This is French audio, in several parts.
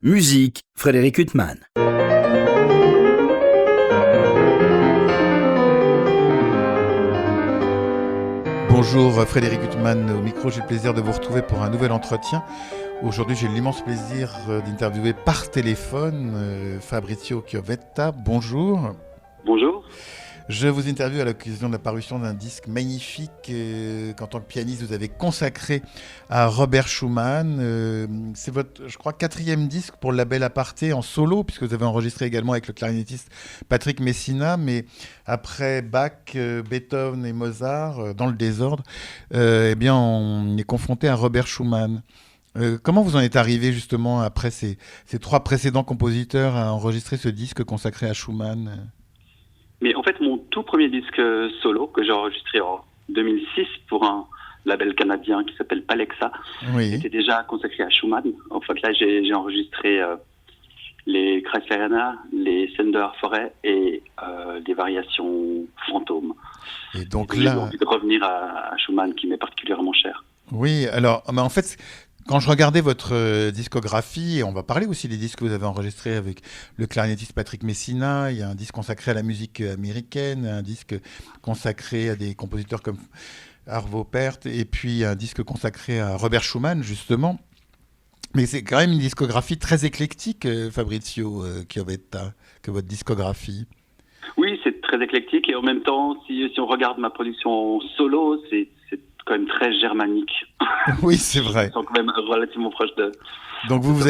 Musique, Frédéric Huttman. Bonjour Frédéric Huttman au micro, j'ai le plaisir de vous retrouver pour un nouvel entretien. Aujourd'hui j'ai l'immense plaisir d'interviewer par téléphone Fabrizio Chiovetta. Bonjour. Bonjour. Je vous interviewe à l'occasion de la parution d'un disque magnifique qu'en tant que pianiste vous avez consacré à Robert Schumann. C'est votre, je crois, 4e disque pour le label Aparté en solo, puisque vous avez enregistré également avec le clarinettiste Patrick Messina, mais après Bach, Beethoven et Mozart, dans le désordre, eh bien on est confronté à Robert Schumann. Comment vous en êtes arrivé justement après ces 3 précédents compositeurs à enregistrer ce disque consacré à Schumann? Mais en fait, mon tout premier disque solo que j'ai enregistré en 2006 pour un label canadien qui s'appelle Palexa, était déjà consacré à Schumann. En fait, là, j'ai enregistré les Kreisleriana, les Sender Forêt et des variations fantômes. Et donc j'ai là, envie de revenir à Schumann, qui m'est particulièrement cher. Oui, alors, mais en fait, quand je regardais votre discographie, et on va parler aussi des disques que vous avez enregistrés avec le clarinettiste Patrick Messina, il y a un disque consacré à la musique américaine, un disque consacré à des compositeurs comme Arvo Pärt, et puis un disque consacré à Robert Schumann, justement. Mais c'est quand même une discographie très éclectique, Fabrizio Chiovetta, que votre discographie. Oui, c'est très éclectique, et en même temps, si on regarde ma production solo, c'est quand même très germanique. Oui, c'est vrai. Ils sont quand même relativement proches de... Donc vous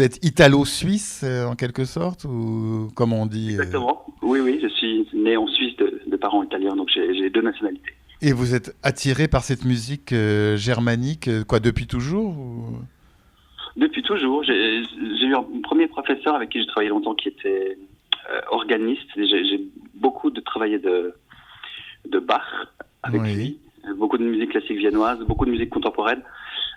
êtes italo-suisse en quelque sorte, ou comment on dit Exactement. Oui, je suis né en Suisse de parents italiens, donc j'ai 2 nationalités. Et vous êtes attiré par cette musique germanique, quoi, depuis toujours ou... Depuis toujours. J'ai eu un premier professeur avec qui j'ai travaillé longtemps qui était organiste. J'ai beaucoup travaillé de Bach avec lui. Beaucoup de musique classique viennoise, beaucoup de musique contemporaine,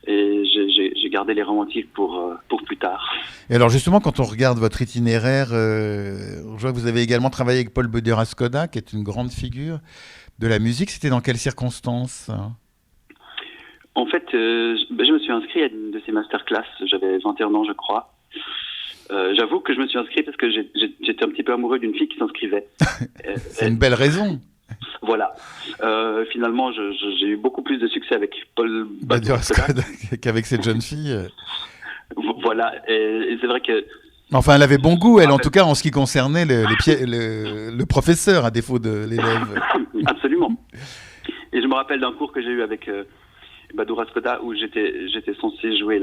et j'ai gardé les romantiques pour plus tard. Et alors justement, quand on regarde votre itinéraire, je vois que vous avez également travaillé avec Paul Böder-Skoda, qui est une grande figure de la musique. C'était dans quelles circonstances ? En fait, je me suis inscrit à une de ces masterclass, j'avais 21 ans je crois. J'avoue que je me suis inscrit parce que j'étais un petit peu amoureux d'une fille qui s'inscrivait. C'est une belle raison. Voilà. Finalement, j'ai eu beaucoup plus de succès avec Paul Böder-Skoda qu'avec cette jeune fille. Voilà. Et c'est vrai que... Enfin, elle avait bon goût, elle, en tout cas, en ce qui concernait le professeur, à défaut de l'élève. Absolument. Et je me rappelle d'un cours que j'ai eu avec Böder-Skoda où j'étais censé jouer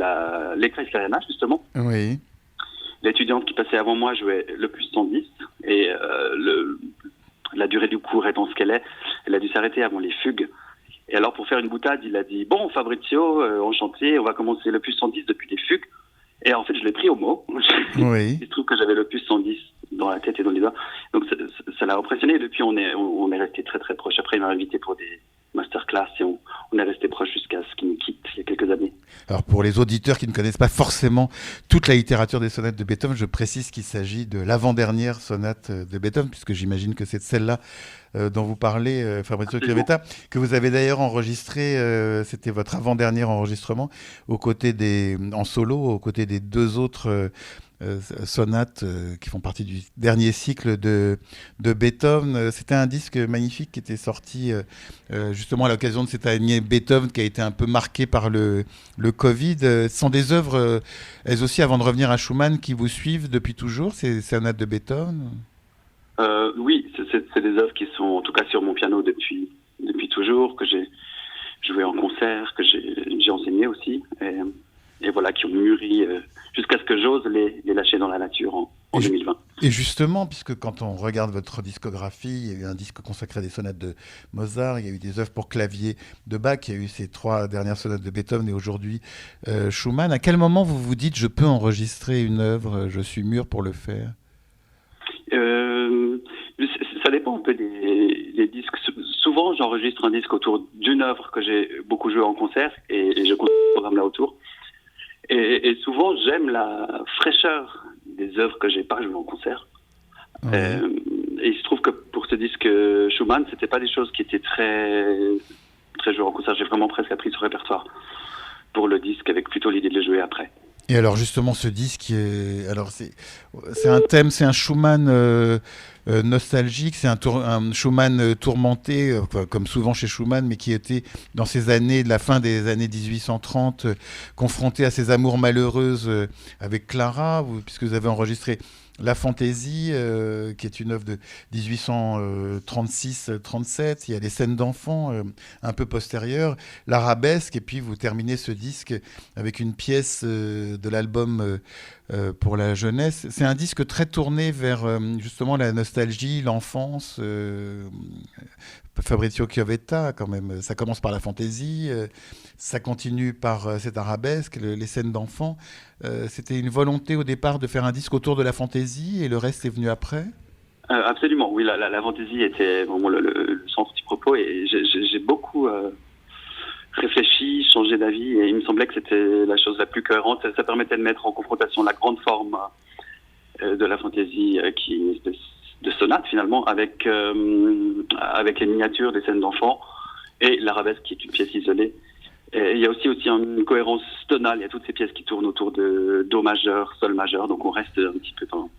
les Kreisleriana, justement. Oui. L'étudiante qui passait avant moi jouait l'opus 110 et la durée du cours étant ce qu'elle est, elle a dû s'arrêter avant les fugues. Et alors, pour faire une boutade, il a dit « Bon, Fabrizio, enchanté, on va commencer l'opus 110 depuis les fugues. » Et en fait, je l'ai pris au mot. Oui. Il se trouve que j'avais l'opus 110 dans la tête et dans les doigts. Donc, ça l'a impressionné. Et depuis, on est resté très, très proches. Après, il m'a invité pour des masterclass et on est resté proches jusqu'à ce qu'il nous quitte il y a quelques années. Alors, pour les auditeurs qui ne connaissent pas forcément toute la littérature des sonates de Beethoven, je précise qu'il s'agit de l'avant-dernière sonate de Beethoven, puisque j'imagine que c'est de celle-là dont vous parlez, Fabrizio Chiovetta, que vous avez d'ailleurs enregistré, c'était votre avant-dernier enregistrement, en solo, aux côtés des 2 autres sonates qui font partie du dernier cycle de Beethoven. C'était un disque magnifique qui était sorti justement à l'occasion de cette année Beethoven qui a été un peu marquée par le Covid. Ce sont des œuvres, elles aussi, avant de revenir à Schumann, qui vous suivent depuis toujours, ces sonates de Beethoven? Oui, c'est des œuvres qui sont en tout cas sur mon piano depuis toujours, que j'ai joué en concert, que j'ai enseigné aussi, et voilà, qui ont mûri jusqu'à ce que j'ose les lâcher dans la nature en 2020. Et justement, puisque quand on regarde votre discographie, il y a eu un disque consacré à des sonates de Mozart, il y a eu des œuvres pour clavier de Bach, il y a eu ces 3 dernières sonates de Beethoven et aujourd'hui Schumann. À quel moment vous vous dites « je peux enregistrer une œuvre, je suis mûr pour le faire » Ça dépend un peu des disques. Souvent, j'enregistre un disque autour d'une œuvre que j'ai beaucoup joué en concert et je construis le programme là autour. Et souvent, j'aime la fraîcheur des œuvres que j'ai pas jouées en concert. Oui. Et il se trouve que pour ce disque Schumann, c'était pas des choses qui étaient très jouées en concert. J'ai vraiment presque appris ce répertoire pour le disque avec plutôt l'idée de le jouer après. Et alors justement ce disque, c'est un thème, c'est un Schumann nostalgique, c'est un Schumann tourmenté, comme souvent chez Schumann, mais qui était dans ces années, de la fin des années 1830, confronté à ses amours malheureuses avec Clara, puisque vous avez enregistré La Fantaisie, qui est une œuvre de 1836-37. Il y a les scènes d'enfants un peu postérieures, l'Arabesque, et puis vous terminez ce disque avec une pièce de l'album pour la jeunesse. C'est un disque très tourné vers justement la nostalgie, l'enfance. Fabrizio Chiavetta, quand même. Ça commence par la fantaisie, ça continue par cette arabesque, les scènes d'enfants. C'était une volonté au départ de faire un disque autour de la fantaisie et le reste est venu après? Absolument, oui. La fantaisie était vraiment le centre du propos et j'ai beaucoup réfléchi, changé d'avis et il me semblait que c'était la chose la plus cohérente. Ça permettait de mettre en confrontation la grande forme de la fantaisie qui est une espèce de sonate finalement avec les miniatures des scènes d'enfants et l'arabesque qui est une pièce isolée. Et il y a aussi une cohérence tonale, il y a toutes ces pièces qui tournent autour de do majeur, sol majeur, donc on reste un petit peu dans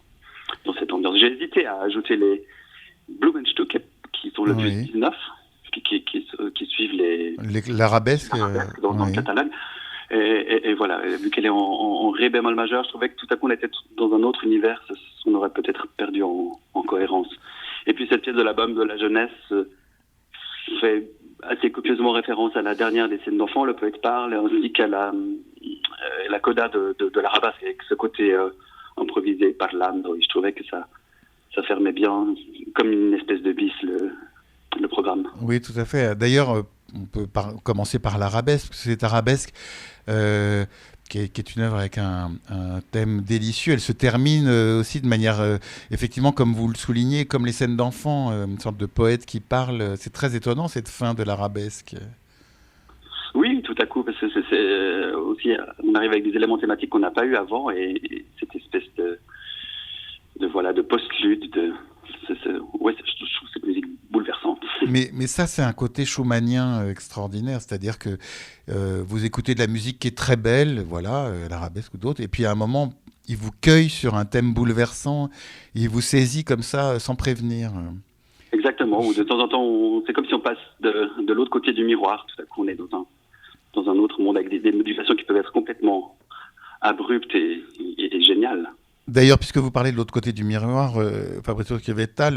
cette ambiance. J'ai hésité à ajouter les Blumenstück qui sont le plus 19 qui suivent l'arabesque dans le catalogue. Et voilà, vu qu'elle est en ré bémol majeur, je trouvais que tout à coup on était dans un autre univers, on aurait peut-être perdu en cohérence. Et puis cette pièce de l'album de la jeunesse fait assez copieusement référence à la dernière des scènes d'enfants, le poète parle, ainsi qu'à la coda de l'arabesque, avec ce côté improvisé, parlando. Et je trouvais que ça fermait bien, comme une espèce de bis, le programme. Oui, tout à fait. D'ailleurs, on peut commencer par l'arabesque, parce que cette arabesque qui est une œuvre avec un thème délicieux. Elle se termine aussi de manière, effectivement, comme vous le soulignez, comme les scènes d'enfants, une sorte de poète qui parle. C'est très étonnant, cette fin de l'arabesque. Oui, tout à coup, parce que c'est aussi, on arrive avec des éléments thématiques qu'on n'a pas eu avant, et cette espèce de post-lude, je trouve cette musique bouleversante. Mais ça, c'est un côté schumannien extraordinaire, c'est-à-dire que vous écoutez de la musique qui est très belle, voilà, l'arabesque ou d'autres, et puis à un moment, il vous cueille sur un thème bouleversant, il vous saisit comme ça, sans prévenir. Exactement, ou de temps en temps, c'est comme si on passe de l'autre côté du miroir, tout à coup on est dans un autre monde avec des modulations qui peuvent être complètement abruptes et géniales. D'ailleurs, puisque vous parlez de l'autre côté du miroir, Fabrizio Chiavetta,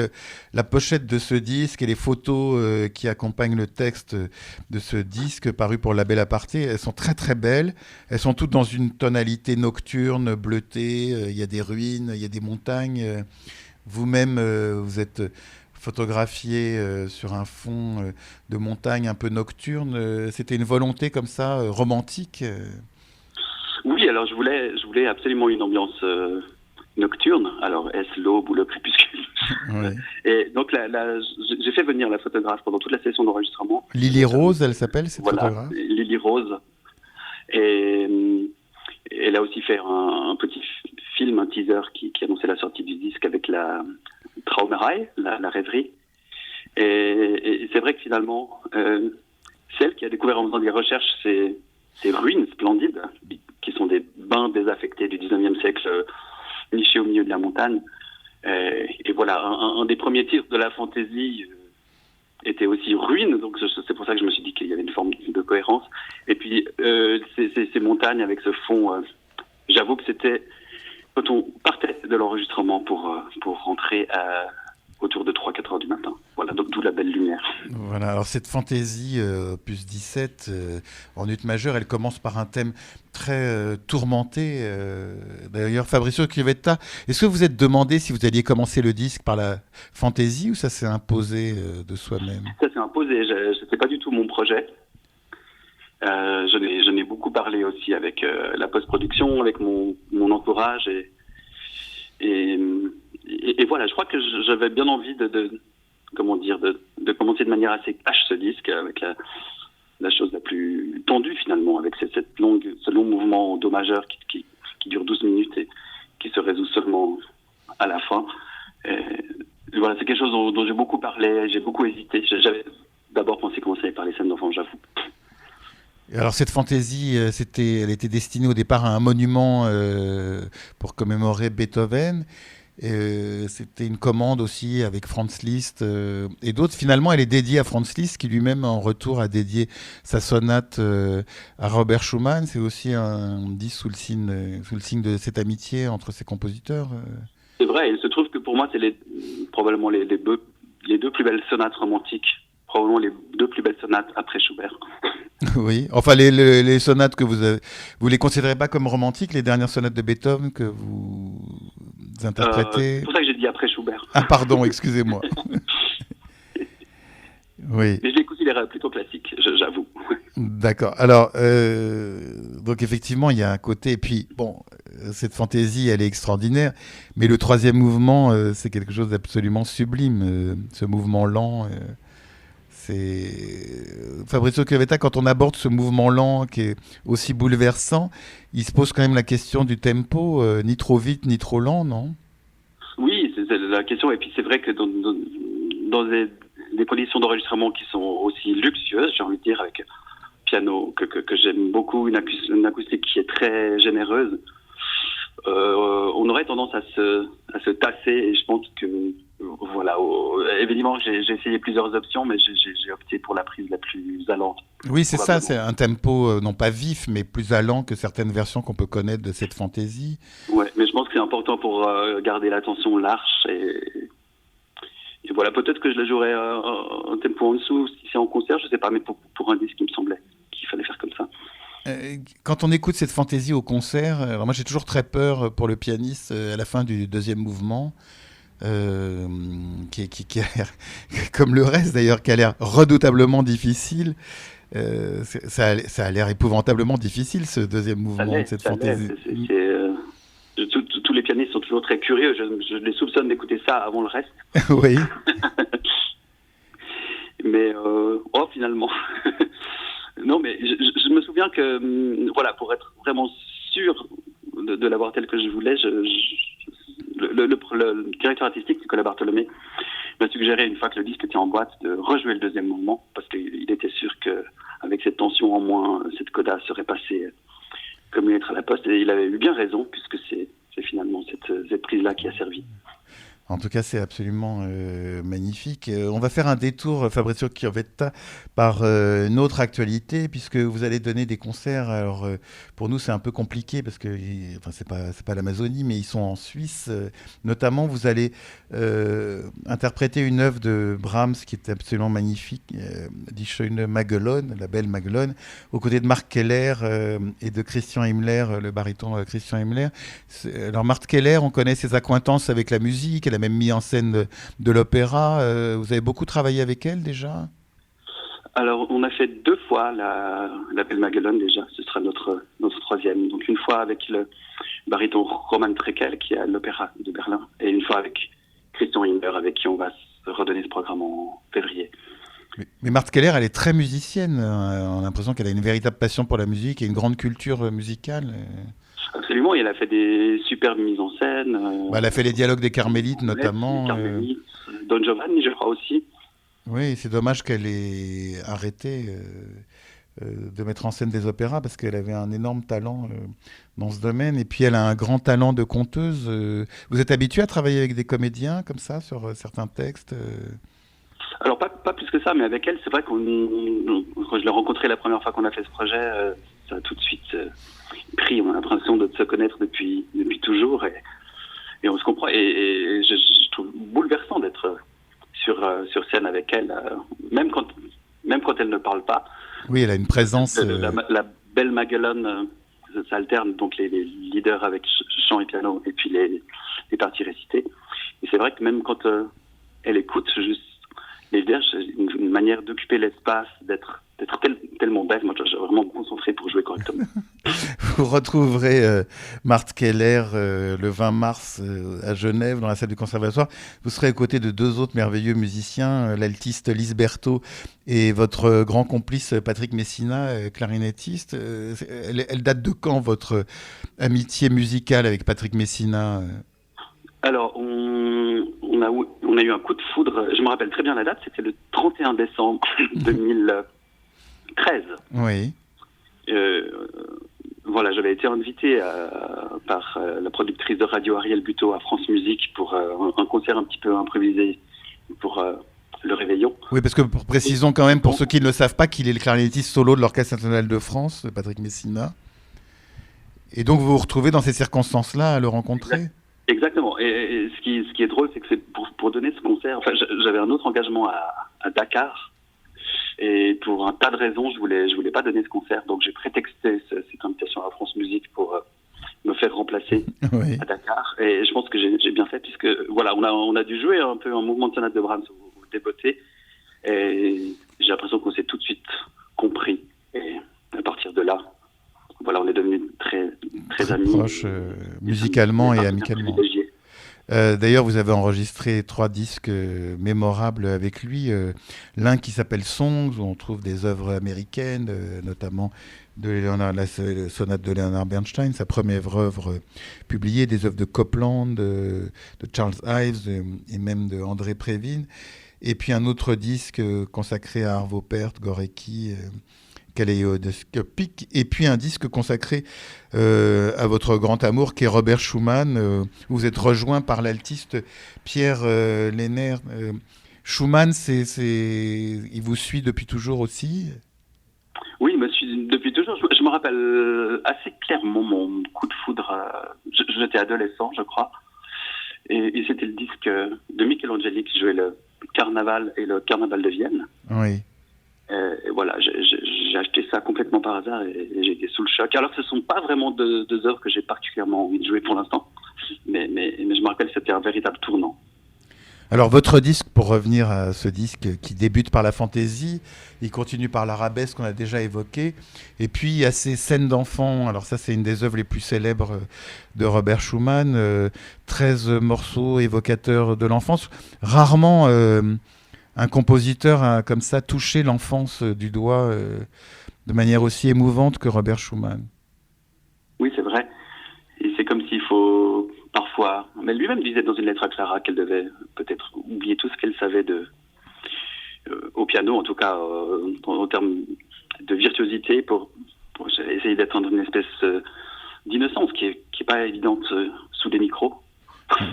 la pochette de ce disque et les photos qui accompagnent le texte de ce disque paru pour Label Aparté, elles sont très très belles. Elles sont toutes dans une tonalité nocturne, bleutée. Il y a des ruines, il y a des montagnes. Vous-même, vous êtes photographié sur un fond de montagne un peu nocturne. C'était une volonté comme ça, romantique Oui, alors je voulais absolument une ambiance nocturne. Alors, est-ce l'aube ou le crépuscule? Ouais. Et donc, j'ai fait venir la photographe pendant toute la session d'enregistrement. Lily Rose, elle s'appelle, cette photographe. Voilà, Lily Rose. Et elle a aussi fait un petit film, un teaser qui annonçait la sortie du disque avec la Traumerei, la rêverie. Et c'est vrai que finalement, celle qui a découvert en faisant des recherches ces ruines splendides, qui sont des bains désaffectés du 19e siècle, nichés au milieu de la montagne. Et voilà, un des premiers titres de la fantaisie était aussi ruine, donc c'est pour ça que je me suis dit qu'il y avait une forme de cohérence. Et puis, ces montagnes avec ce fond, j'avoue que c'était quand on partait de l'enregistrement pour rentrer autour de 3-4 heures du matin. Voilà, donc d'où la belle lumière. Voilà, alors cette fantaisie opus 17 en ut majeur, elle commence par un thème très tourmenté. D'ailleurs, Fabrizio Chiavetta, est-ce que vous êtes demandé si vous alliez commencer le disque par la fantaisie ou ça s'est imposé de soi-même? Ça s'est imposé, c'était pas du tout mon projet. J'en ai beaucoup parlé aussi avec la post-production, avec mon entourage et voilà, je crois que j'avais bien envie de commencer de manière assez cash ce disque, avec la chose la plus tendue finalement, avec ce long mouvement do majeur qui dure 12 minutes et qui se résout seulement à la fin. Et voilà, c'est quelque chose dont j'ai beaucoup parlé, j'ai beaucoup hésité. J'avais d'abord pensé commencer par les scènes d'enfants, j'avoue. Alors cette fantaisie, elle était destinée au départ à un monument pour commémorer Beethoven. C'était une commande aussi avec Franz Liszt et d'autres. Finalement, elle est dédiée à Franz Liszt, qui lui-même, en retour, a dédié sa sonate à Robert Schumann. C'est aussi un disque sous le signe de cette amitié entre ces compositeurs. C'est vrai, il se trouve que pour moi, c'est probablement les deux plus belles sonates romantiques. Probablement les deux plus belles sonates après Schubert. Oui, enfin les sonates que vous les considérez pas comme romantiques, les dernières sonates de Beethoven que vous interprétez? C'est pour ça que j'ai dit après Schubert. Ah pardon, excusez-moi. Oui. Mais je les considère plutôt classiques, j'avoue. D'accord. Alors, donc effectivement, il y a un côté, et puis bon, cette fantaisie, elle est extraordinaire, mais le troisième mouvement, c'est quelque chose d'absolument sublime, ce mouvement lent. C'est Fabrizio Chiavetta, quand on aborde ce mouvement lent qui est aussi bouleversant, il se pose quand même la question du tempo, ni trop vite ni trop lent, non? Oui, c'est la question. Et puis c'est vrai que dans des conditions d'enregistrement qui sont aussi luxueuses, j'ai envie de dire, avec piano que j'aime beaucoup, une acoustique qui est très généreuse, on aurait tendance à se tasser. Et je pense que voilà, évidemment, j'ai essayé plusieurs options, mais j'ai opté pour la prise la plus allante. Oui, c'est ça, c'est un tempo non pas vif, mais plus allant que certaines versions qu'on peut connaître de cette fantaisie. Ouais, mais je pense que c'est important pour garder l'attention large et voilà, peut-être que je la jouerais un tempo en dessous si c'est en concert, je sais pas, mais pour un disque, il me semblait qu'il fallait faire comme ça. Quand on écoute cette fantaisie au concert, alors moi j'ai toujours très peur pour le pianiste à la fin du deuxième mouvement. Qui a l'air, comme le reste d'ailleurs, qui a l'air redoutablement difficile. Ça a l'air épouvantablement difficile, ce deuxième mouvement de cette fantaisie. Tous les pianistes sont toujours très curieux. Je les soupçonne d'écouter ça avant le reste. Oui. Mais finalement. Non, mais je me souviens que, voilà, pour être vraiment sûr de l'avoir tel que je voulais, le directeur artistique, Nicolas Bartholomé, m'a suggéré, une fois que le disque était en boîte, de rejouer le deuxième mouvement, parce qu'il était sûr qu'avec cette tension en moins, cette coda serait passée comme une lettre à la poste. Et il avait eu bien raison, puisque c'est finalement cette prise-là qui a servi. En tout cas, c'est absolument magnifique. On va faire un détour, Fabrizio Chiavetta, par une autre actualité, puisque vous allez donner des concerts. Alors, pour nous, c'est un peu compliqué, parce que c'est pas l'Amazonie, mais ils sont en Suisse. Notamment, vous allez interpréter une œuvre de Brahms qui est absolument magnifique, Die schöne Magellan, la belle Magellan, aux côtés de Marc Keller et de Christian Himmler, le baryton Christian Himmler. Alors, Marc Keller, on connaît ses accointances avec la musique. Elle a même mis en scène de l'opéra. Vous avez beaucoup travaillé avec elle déjà? Alors, on a fait 2 fois la Belle Magellan déjà. Ce sera notre troisième. Donc, une fois avec le baryton Roman Treckel, qui est à l'Opéra de Berlin, et une fois avec Christian Himmler, avec qui on va se redonner ce programme en février. Mais Marthe Keller, elle est très musicienne. On a l'impression qu'elle a une véritable passion pour la musique et une grande culture musicale. Absolument, et elle a fait des superbes mises en scène. Elle a fait les dialogues des Carmélites, notamment. Don Giovanni, je crois aussi. Oui, c'est dommage qu'elle ait arrêté de mettre en scène des opéras, parce qu'elle avait un énorme talent dans ce domaine. Et puis, elle a un grand talent de conteuse. Vous êtes habitué à travailler avec des comédiens, comme ça, sur certains textes Alors, pas plus que ça, mais avec elle, c'est vrai quand je l'ai rencontrée la première fois qu'on a fait ce projet, ça a tout de suite pris. On a l'impression de se connaître depuis toujours, et on se comprend. Et je trouve bouleversant d'être sur scène avec elle, même quand elle ne parle pas. Oui, elle a une présence. La Belle Magellan, ça alterne donc les leaders avec chant et piano, et puis les parties récitées. Et c'est vrai que même quand elle écoute, juste les leaders, une manière d'occuper l'espace, d'être tellement belle. Moi, je vais vraiment me concentrer pour jouer correctement. Vous retrouverez Marthe Keller le 20 mars à Genève, dans la salle du Conservatoire. Vous serez aux côtés de 2 autres merveilleux musiciens, l'altiste Lise Berthaud et votre grand complice Patrick Messina, clarinettiste. Elle date de quand, votre amitié musicale avec Patrick Messina Alors, on a eu un coup de foudre, je me rappelle très bien la date, c'était le 31 décembre 2013. Oui. voilà, j'avais été invité par la productrice de radio Ariel Buteau à France Musique pour un concert un petit peu improvisé pour le réveillon. Oui, parce que précisons quand même, pour ceux qui ne le savent pas, qu'il est le clarinettiste solo de l'Orchestre national de France, Patrick Messina. Et donc vous vous retrouvez dans ces circonstances-là à le rencontrer. Exactement. Et ce qui est drôle, c'est que c'est pour donner ce concert. Enfin, j'avais un autre engagement à Dakar, et pour un tas de raisons, je voulais pas donner ce concert. Donc j'ai prétexté cette invitation à France Musique pour me faire remplacer oui. à Dakar. Et je pense que j'ai bien fait, puisque voilà, on a dû jouer un peu un mouvement de sonate de Brahms au débeauté, et j'ai l'impression qu'on s'est tout de suite compris. Et à partir de là, voilà, on est devenus très amis. Proches musicalement et amicalement. D'ailleurs, vous avez enregistré 3 disques mémorables avec lui. L'un qui s'appelle Songs, où on trouve des œuvres américaines, notamment la sonate de Leonard Bernstein, sa première œuvre publiée, des œuvres de Copland, de Charles Ives et même de André Previn. Et puis un autre disque consacré à Arvo Pärt, Gorecki, Kaléidoscopique, et puis un disque consacré à votre grand amour qui est Robert Schumann. Vous êtes rejoint par l'altiste Pierre Lehner. Schumann, il vous suit depuis toujours aussi? Oui, il me suit depuis toujours. Je me rappelle assez clairement mon coup de foudre. J'étais adolescent, je crois, et c'était le disque de Michelangelo qui jouait le Carnaval et le Carnaval de Vienne. Oui. Et voilà, j'ai acheté ça complètement par hasard et j'ai été sous le choc. Alors que ce ne sont pas vraiment deux œuvres que j'ai particulièrement envie de jouer pour l'instant, mais je me rappelle que c'était un véritable tournant. Alors votre disque, pour revenir à ce disque qui débute par la fantaisie, il continue par l'arabesque qu'on a déjà évoqué, et puis il y a ces scènes d'enfants. Alors ça, c'est une des œuvres les plus célèbres de Robert Schumann, 13 morceaux évocateurs de l'enfance. Rarement un compositeur a comme ça touché l'enfance du doigt de manière aussi émouvante que Robert Schumann. Oui, c'est vrai. Et c'est comme s'il faut parfois... Mais lui-même disait dans une lettre à Clara qu'elle devait peut-être oublier tout ce qu'elle savait au piano, en tout cas en termes de virtuosité, pour essayer d'atteindre une espèce d'innocence qui est pas évidente sous des micros.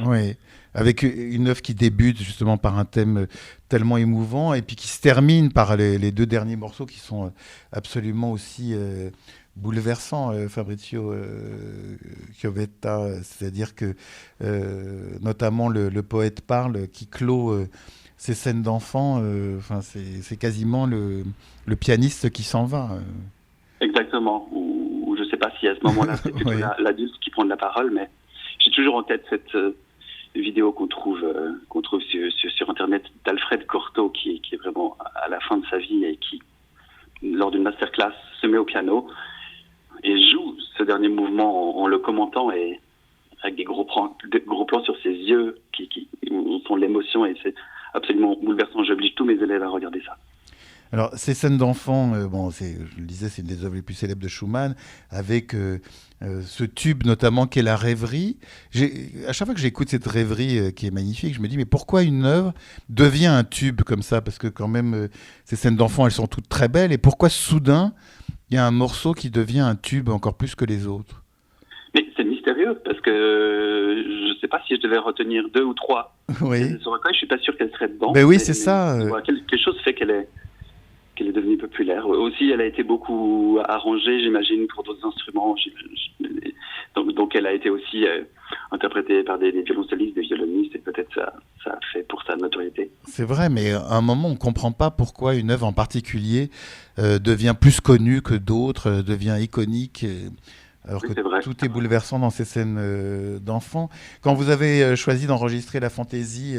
Oui, avec une œuvre qui débute justement par un thème tellement émouvant et puis qui se termine par les 2 derniers morceaux qui sont absolument aussi bouleversants, Fabrizio Chiovetta, c'est-à-dire que notamment le poète parle qui clôt ces scènes d'enfants, c'est quasiment le pianiste qui s'en va. Exactement, ou je ne sais pas si à ce moment-là c'est plutôt oui. L'adulte qui prend de la parole, mais j'ai toujours en tête cette vidéo qu'on trouve sur Internet d'Alfred Cortot qui est vraiment à la fin de sa vie et qui, lors d'une masterclass, se met au piano et joue ce dernier mouvement en le commentant et avec des gros plans sur ses yeux qui sont de l'émotion, et c'est absolument bouleversant. J'oblige tous mes élèves à regarder ça. Alors, ces scènes d'enfants, je le disais, c'est une des œuvres les plus célèbres de Schumann, avec ce tube notamment qui est la rêverie. À chaque fois que j'écoute cette rêverie qui est magnifique, je me dis, mais pourquoi une œuvre devient un tube comme ça? Parce que quand même, ces scènes d'enfants, elles sont toutes très belles. Et pourquoi soudain, il y a un morceau qui devient un tube encore plus que les autres? Mais c'est mystérieux, parce que je ne sais pas si je devais retenir 2 ou 3. Oui. Sur lequel je ne suis pas sûr qu'elle serait dedans. Ben oui, c'est ça. Voilà, quelque chose fait qu'elle est devenue populaire. Aussi, elle a été beaucoup arrangée, j'imagine, pour d'autres instruments. Donc elle a été aussi interprétée par des violoncellistes, des violonistes, et peut-être ça a fait pour sa notoriété. C'est vrai, mais à un moment, on ne comprend pas pourquoi une œuvre en particulier devient plus connue que d'autres, devient iconique. Alors que tout est bouleversant dans ces scènes d'enfants. Quand vous avez choisi d'enregistrer la fantaisie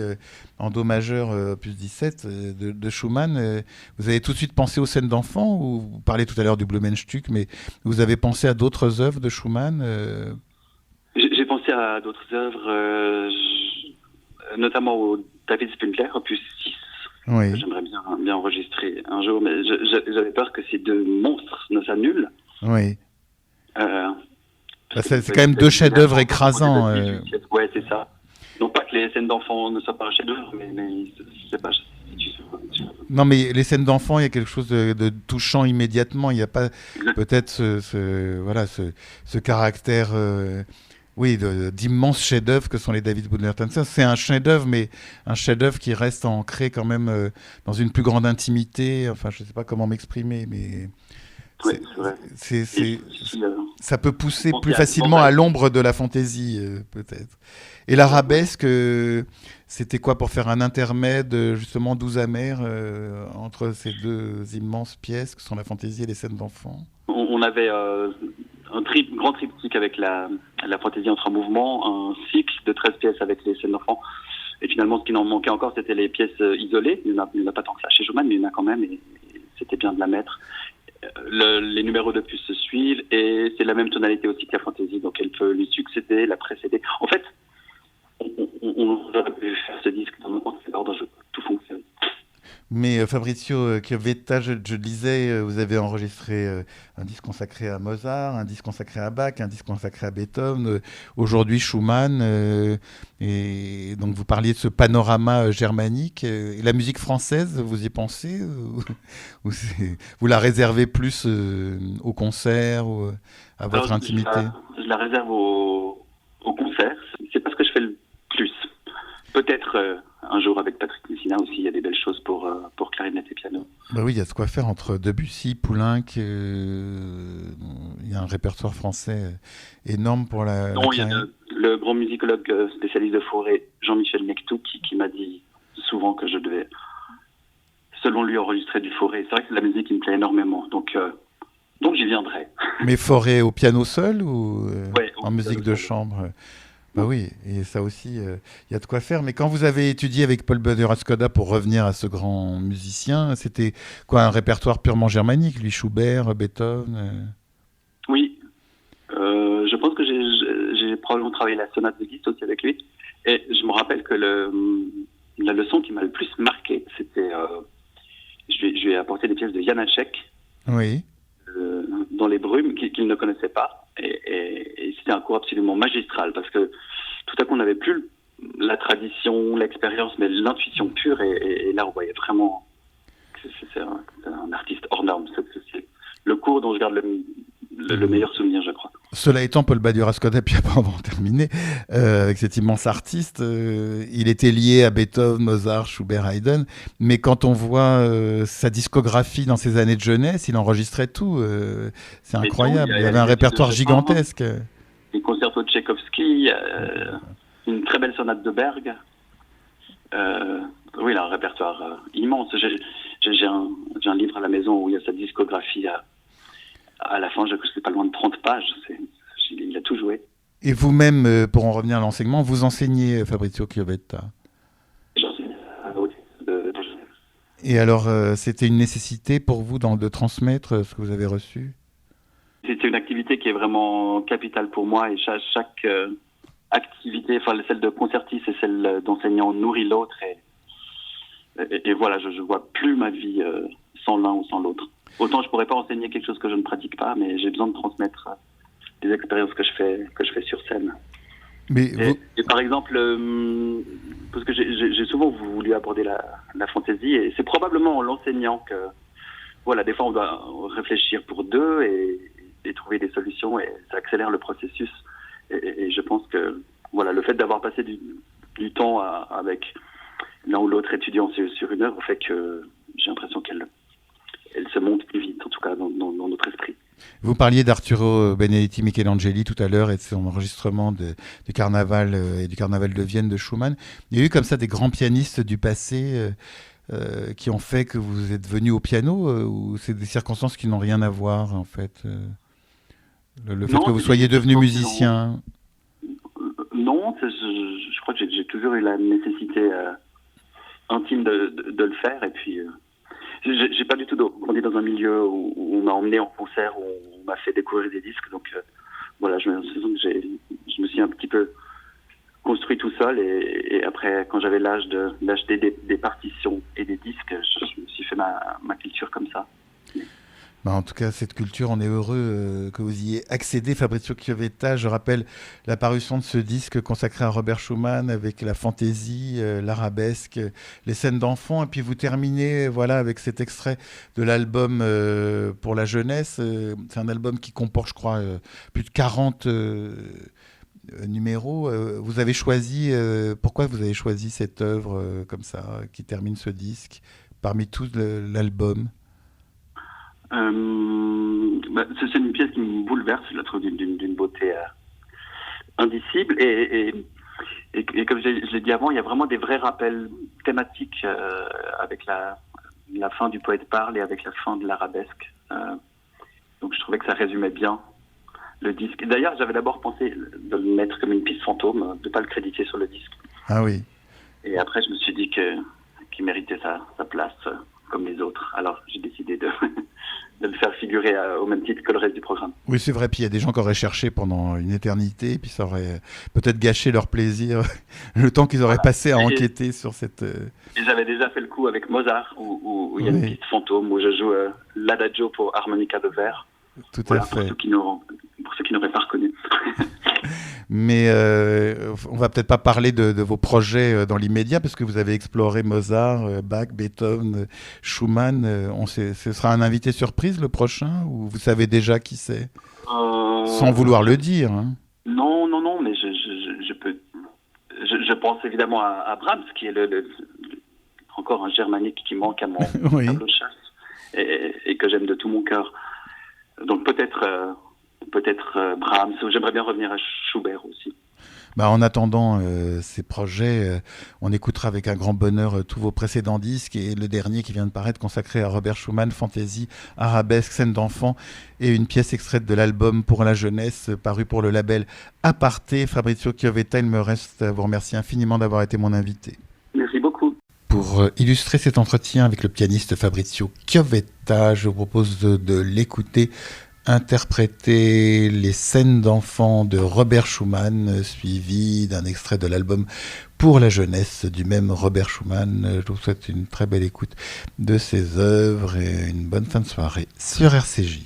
en do majeur opus 17 de Schumann, vous avez tout de suite pensé aux scènes d'enfants, ou vous parlez tout à l'heure du Blumenstück, mais vous avez pensé à d'autres œuvres de Schumann J'ai pensé à d'autres œuvres, notamment au David Spindler, opus 6. Oui. J'aimerais bien enregistrer un jour, mais j'avais peur que ces 2 monstres ne s'annulent. Oui. C'est quand même 2 chefs-d'œuvre écrasants. Ouais, c'est ça. Non pas que les scènes d'enfants ne soient pas un chef-d'œuvre, mais je sais pas si tu Non, mais les scènes d'enfants, il y a quelque chose de touchant immédiatement. Il n'y a pas peut-être ce caractère, d'immenses chefs-d'œuvre que sont les David Budler-Townsend. C'est un chef-d'œuvre, mais un chef-d'œuvre qui reste ancré quand même dans une plus grande intimité. Enfin, je ne sais pas comment m'exprimer, mais c'est vrai. Ça peut pousser plus facilement à l'ombre de la fantaisie, peut-être. Et l'arabesque, c'était quoi pour faire un intermède, justement, doux amer, entre ces deux immenses pièces que sont la fantaisie et les scènes d'enfants? On avait un grand triptyque avec la fantaisie entre mouvements, un cycle de 13 pièces avec les scènes d'enfants. Et finalement, ce qui nous manquait encore, c'était les pièces isolées. Il n'y en a pas tant que ça chez Schumann, mais il y en a quand même, et c'était bien de la mettre. Les numéros d'opus se suivent, et c'est la même tonalité aussi que la fantaisie, donc elle peut lui succéder, la précéder. En fait, on aurait pu faire ce disque dans l'ordre, tout fonctionne. Mais Fabrizio Chiovetta, je disais, vous avez enregistré un disque consacré à Mozart, un disque consacré à Bach, un disque consacré à Beethoven, aujourd'hui Schumann, et donc vous parliez de ce panorama germanique. Et la musique française, vous y pensez ou vous la réservez plus au concert ou à votre intimité? Je la réserve au concert. C'est pas ce que je fais le plus. Peut-être un jour avec Patrick Messina aussi, il y a des belles choses pour clarinette et piano. Bah oui, il y a de quoi faire entre Debussy, Poulenc. Il y a un répertoire français énorme pour la il y a le grand musicologue spécialiste de Fauré, Jean-Michel Nectou, qui m'a dit souvent que je devais, selon lui, enregistrer du Fauré. C'est vrai que c'est de la musique qui me plaît énormément, donc j'y viendrai. Mais Fauré au piano seul ou en musique de seul. chambre? Bah oui, et ça aussi, il y a de quoi faire. Mais quand vous avez étudié avec Paul Bonior-Ascoda, pour revenir à ce grand musicien, c'était quoi, un répertoire purement germanique, lui, Schubert, Beethoven Oui, je pense que j'ai probablement travaillé la sonate de Liszt aussi avec lui. Et je me rappelle que la leçon qui m'a le plus marqué, c'était... je lui ai apporté des pièces de Janacek. Oui. Dans les brumes, qu'il ne connaissait pas. Et c'était un cours absolument magistral, parce que tout à coup, on n'avait plus la tradition, l'expérience, mais l'intuition pure. Et là, on voyait vraiment que c'est un artiste hors norme. C'est le cours dont je garde le meilleur souvenir, je crois. Cela étant, Paul Bonior-Ascoda, puis après on va en terminer, avec cet immense artiste, il était lié à Beethoven, Mozart, Schubert, Haydn, mais quand on voit sa discographie dans ses années de jeunesse, il enregistrait tout, c'est incroyable, il y avait un répertoire gigantesque. Les concertos de Tchaïkovski, une très belle sonate de Berg, oui, il a un répertoire immense. J'ai un livre à la maison où il y a sa discographie à la fin, je crois que c'est pas loin de 30 pages. Il a tout joué. Et vous-même, pour en revenir à l'enseignement, vous enseignez Fabrizio Chiovetta? J'enseigne à la haute de Genève. Et alors, c'était une nécessité pour vous de transmettre ce que vous avez reçu? C'était une activité qui est vraiment capitale pour moi, et chaque activité, enfin celle de concertiste et celle d'enseignant nourrit l'autre. Et voilà, je vois plus ma vie sans l'un ou sans l'autre. Autant je pourrais pas enseigner quelque chose que je ne pratique pas, mais j'ai besoin de transmettre des expériences que je fais sur scène. Mais et par exemple, parce que j'ai souvent voulu aborder la fantaisie, et c'est probablement en l'enseignant que, voilà, des fois on doit réfléchir pour deux et trouver des solutions, et ça accélère le processus. Et je pense que, voilà, le fait d'avoir passé du temps avec l'un ou l'autre étudiant sur une œuvre fait que j'ai l'impression qu'elle se monte plus vite, en tout cas dans notre esprit. Vous parliez d'Arturo Benedetti Michelangeli tout à l'heure et de son enregistrement du Carnaval et du Carnaval de Vienne de Schumann. Il y a eu comme ça des grands pianistes du passé qui ont fait que vous êtes venu au piano, ou c'est des circonstances qui n'ont rien à voir en fait, le fait que vous soyez devenu musicien? Non, je crois que j'ai toujours eu la nécessité intime de le faire, et puis j'ai pas du tout grandi dans un milieu où on m'a emmené en concert, où on m'a fait découvrir des disques, donc voilà, je me suis un petit peu construit tout seul, et après, quand j'avais l'âge d'acheter des partitions et des disques, je me suis fait ma culture comme ça. Bah, en tout cas, cette culture, on est heureux que vous y ayez accédé, Fabrizio Chiovetta. Je rappelle la parution de ce disque consacré à Robert Schumann avec la fantaisie, l'arabesque, les scènes d'enfants. Et puis vous terminez voilà, avec cet extrait de l'album pour la jeunesse. C'est un album qui comporte, je crois, plus de 40 numéros. Vous avez choisi, pourquoi vous avez choisi cette œuvre comme ça, qui termine ce disque, parmi tout l'album? C'est une pièce qui me bouleverse, je la trouve d'une beauté indicible et comme je l'ai dit avant, il y a vraiment des vrais rappels thématiques avec la fin du poète parle et avec la fin de l'arabesque. Donc je trouvais que ça résumait bien le disque. D'ailleurs, j'avais d'abord pensé de le mettre comme une piste fantôme, de ne pas le créditer sur le disque. Ah oui. Et après, je me suis dit qu'il méritait sa place comme les autres. Alors j'ai décidé de le faire figurer au même titre que le reste du programme. Oui, c'est vrai. Puis il y a des gens qui auraient cherché pendant une éternité, puis ça aurait peut-être gâché leur plaisir, le temps qu'ils auraient passé à enquêter sur cette... Et j'avais déjà fait le coup avec Mozart, où il y a une piste fantôme, où je joue l'adagio pour harmonica de verre. Tout à fait. Pour ceux qui n'auraient pas reconnu. Mais on va peut-être pas parler de vos projets dans l'immédiat, parce que vous avez exploré Mozart, Bach, Beethoven, Schumann. Ce sera un invité surprise le prochain, ou vous savez déjà qui c'est sans vouloir le dire. Hein. Non, mais je pense évidemment à Brahms, qui est encore un germanique qui manque à mon tableau de chasse, et que j'aime de tout mon cœur. Donc peut-être Brahms, j'aimerais bien revenir à Schubert aussi. Bah, en attendant ces projets, on écoutera avec un grand bonheur tous vos précédents disques et le dernier qui vient de paraître consacré à Robert Schumann, fantaisie, arabesque, scène d'enfant et une pièce extraite de l'album pour la jeunesse paru pour le label Aparté. Fabrizio Chiovetta, il me reste à vous remercier infiniment d'avoir été mon invité. Merci beaucoup. Pour illustrer cet entretien avec le pianiste Fabrizio Chiovetta, je vous propose de l'écouter interpréter les scènes d'enfants de Robert Schumann, suivi d'un extrait de l'album pour la jeunesse du même Robert Schumann. Je vous souhaite une très belle écoute de ses œuvres et une bonne fin de soirée sur RCJ.